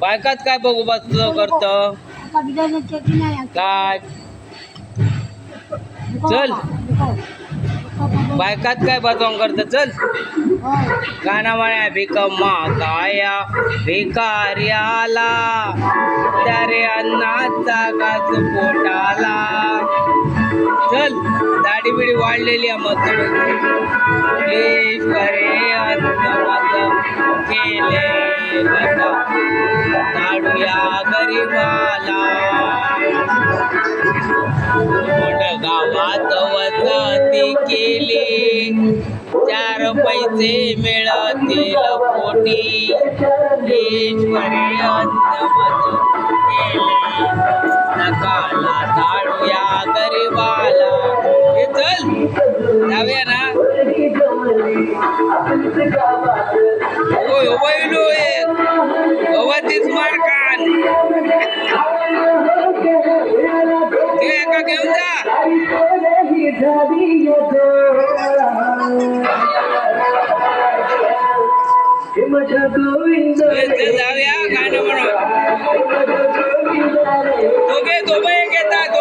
बायकात काय बघू बसतो करतं काय चल बायकात काय बसवून करतं चल गाणं म्हणा भिकम्मा काया भिकार्याला त्या रे अन्नाचा गाज पोटाला चल दाढी बिडी वाढलेली आहे मत ईश्वरे अन्न केले ताडूया गरीबाला गावात वसती केली 4 पैसे मिळतील पोटी ईश्वरे अन्न केले नकाला ताडूया गरीबाला हे चल जाऊया ना ओय वैलो एक गवतीच मारकान ते एका घेऊन जा जाऊया गाणं म्हणून दोघे एक येतात